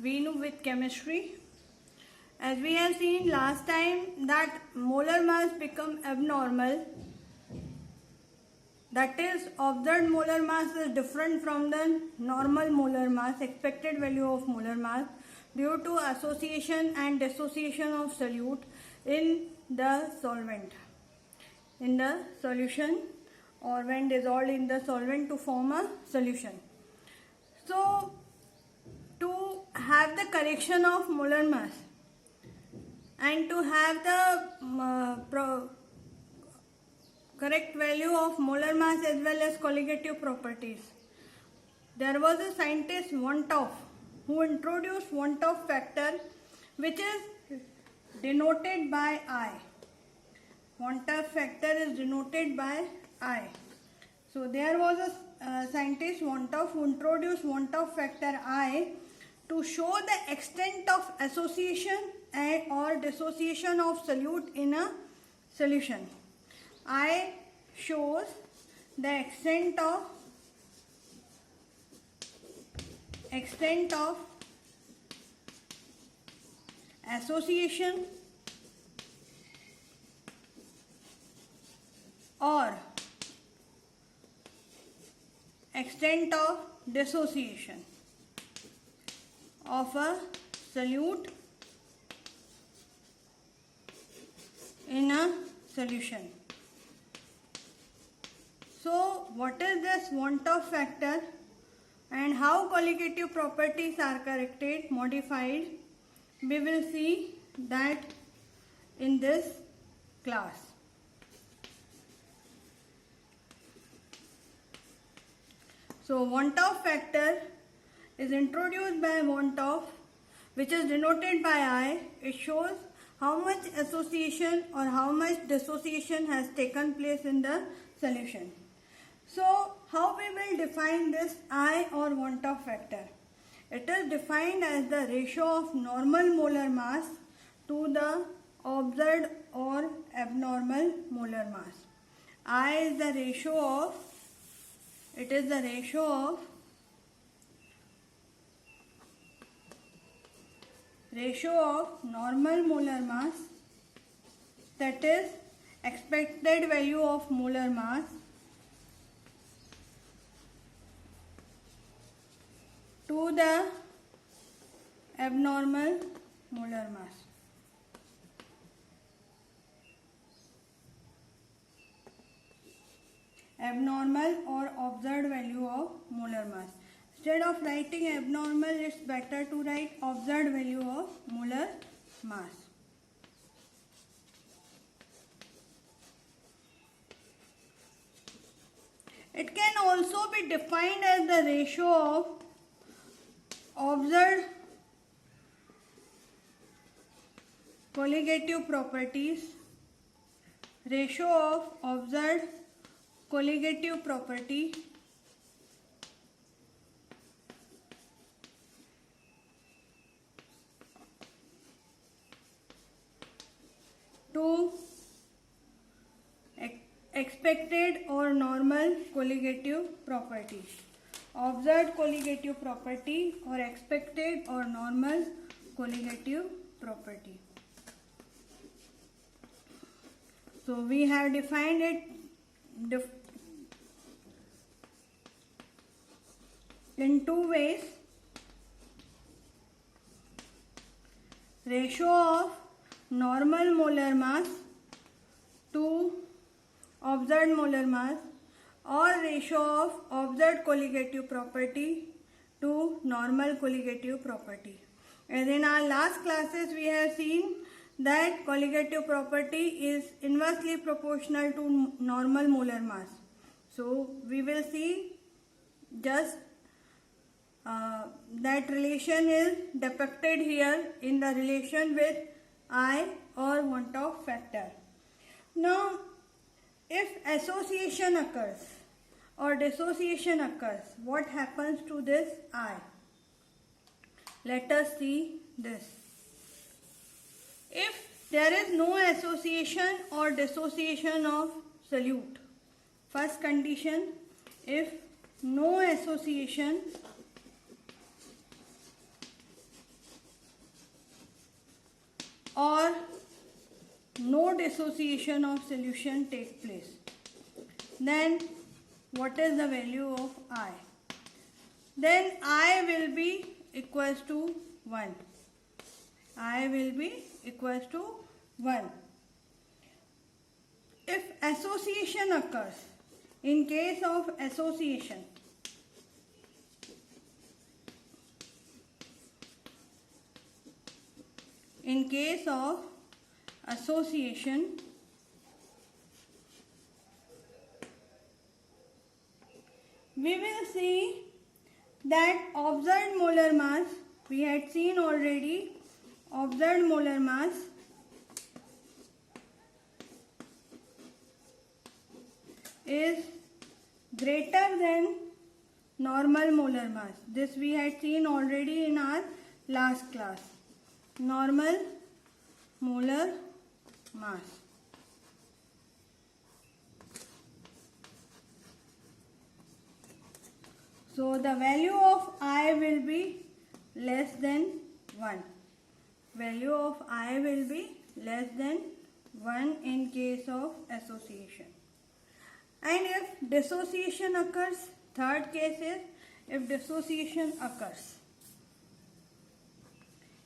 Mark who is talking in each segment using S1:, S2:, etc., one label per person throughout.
S1: Veenu with chemistry. As we have seen last time that molar mass become abnormal, that is observed molar mass is different from the normal molar mass, expected value of molar mass, due to association and dissociation of solute in the solvent, in the solution, or when dissolved in the solvent to form a solution. So to have the correction of molar mass and to have the correct value of molar mass as well as colligative properties, there was a scientist Wontov who introduced Wontov factor, which is denoted by I. Wontov factor is denoted by I. So there was a scientist Wontov who introduced Wontov factor I to show the extent of association or dissociation of solute in a solution. I shows the extent of association or extent of dissociation of a solute in a solution. So what is this Wontov factor and how colligative properties are corrected, modified? We will see that in this class. So Wontov factor is introduced by Wontov, which is denoted by I. It shows how much association or how much dissociation has taken place in the solution. So how we will define this I or Wontov factor? It is defined as the ratio of normal molar mass to the observed or abnormal molar mass. I is the ratio of, it is the ratio of normal molar mass, that is expected value of molar mass, to the abnormal molar mass. Abnormal or observed value of molar mass. Instead of writing abnormal, it's better to write observed value of molar mass. It can also be defined as the ratio of observed colligative properties, ratio of observed colligative property to expected or normal colligative property. Observed colligative property or expected or normal colligative property. So we have defined it in two ways. Ratio of normal molar mass to observed molar mass, or ratio of observed colligative property to normal colligative property. As in our last classes we have seen that colligative property is inversely proportional to normal molar mass. So we will see just that relation is depicted here in the relation with I or Wontov factor. Now if association occurs or dissociation occurs, what happens to this I? Let us see this. If there is no association or dissociation of solute, first condition, if no association dissociation of solution take place. Then what is the value of I? Then I will be equals to 1. I will be equals to 1. If association occurs, in case of association, we will see that observed molar mass, we had seen already, observed molar mass is greater than normal molar mass. This we had seen already in our last class. Normal molar mass. So the value of I will be less than 1. Value of I will be less than 1 in case of association. And if dissociation occurs, third case is if dissociation occurs.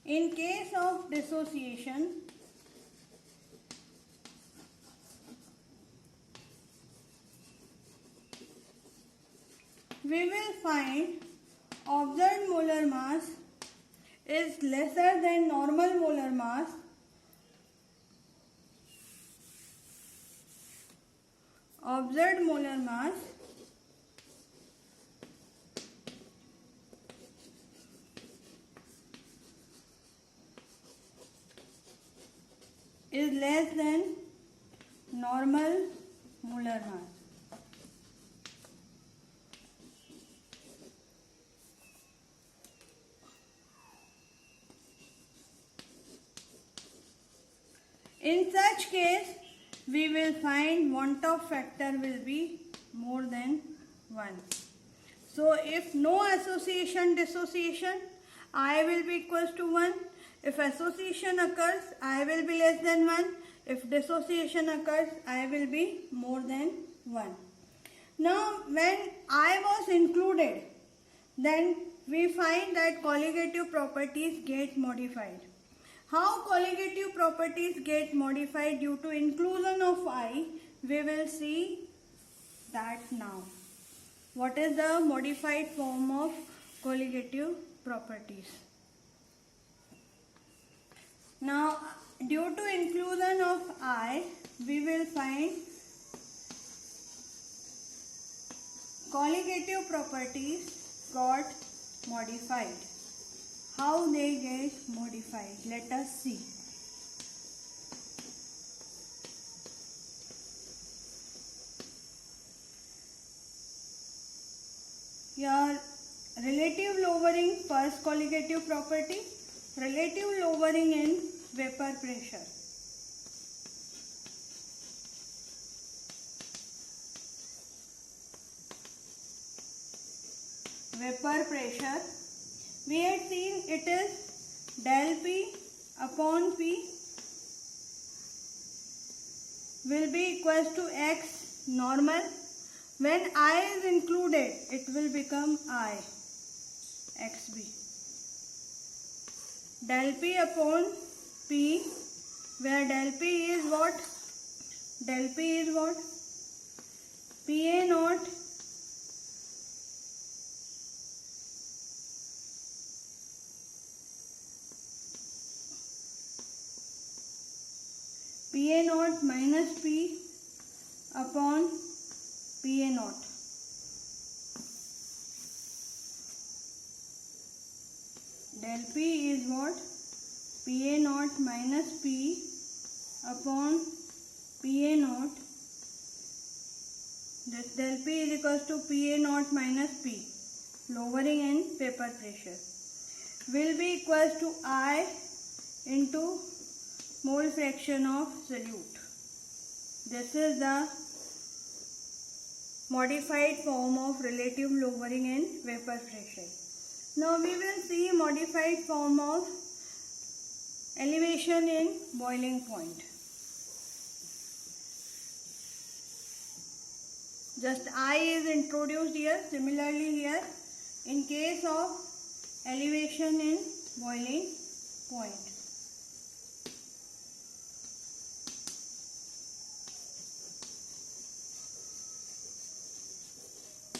S1: In case of dissociation, we will find observed molar mass is lesser than normal molar mass. Observed molar mass is less than normal molar mass. In such case, we will find want of factor will be more than 1. So if no association dissociation, I will be equals to 1. If association occurs, I will be less than 1. If dissociation occurs, I will be more than 1. Now when I was included, then we find that colligative properties get modified. How colligative properties get modified due to inclusion of I, we will see that now. What is the modified form of colligative properties? Now, due to inclusion of I, we will find colligative properties got modified. How they get modified? Let us see. Your relative lowering, first colligative property, relative lowering in vapor pressure. Vapor pressure. We had seen it is del P upon P will be equals to X normal. When I is included, it will become I, XB. Del P upon P, where del P is what? Del P is what? PA naught PA naught minus P upon PA naught. Del P is what? PA naught minus P upon PA naught. This del P is equals to PA naught minus P, lowering in vapor pressure, will be equals to I into mole fraction of solute. This is the modified form of relative lowering in vapor pressure. Now we will see modified form of elevation in boiling point. just I is introduced here. Similarly here, in case of elevation in boiling point.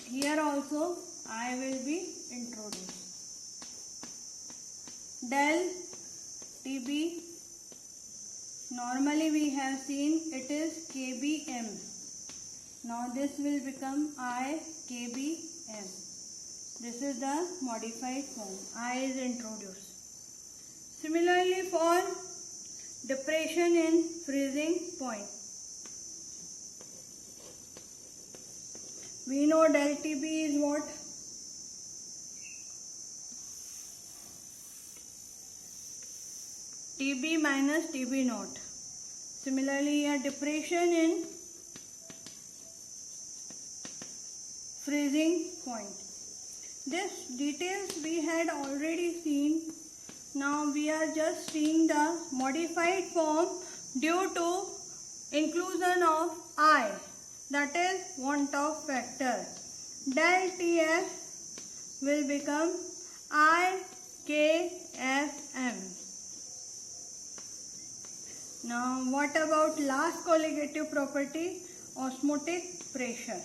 S1: Here also I will be introduced. Del TB, normally we have seen it is kbm. Now this will become I kbm. This is the modified form. I is introduced. Similarly for depression in freezing point. We know del TB is what? TB minus TB naught. Similarly, a depression in freezing point. This details we had already seen. Now we are just seeing the modified form due to inclusion of I, that is want of factor. Del TF will become IKFM. Now what about last colligative property, osmotic pressure?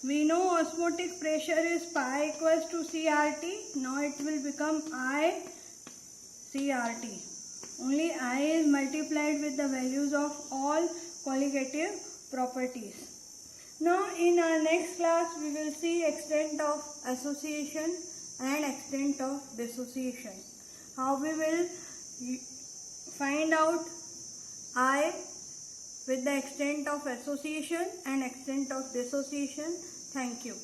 S1: We know osmotic pressure is pi equals to CRT. Now it will become I CRT. Only I is multiplied with the values of all colligative properties. Now in our next class we will see extent of association and extent of dissociation. How we will find out I with the extent of association and extent of dissociation. Thank you.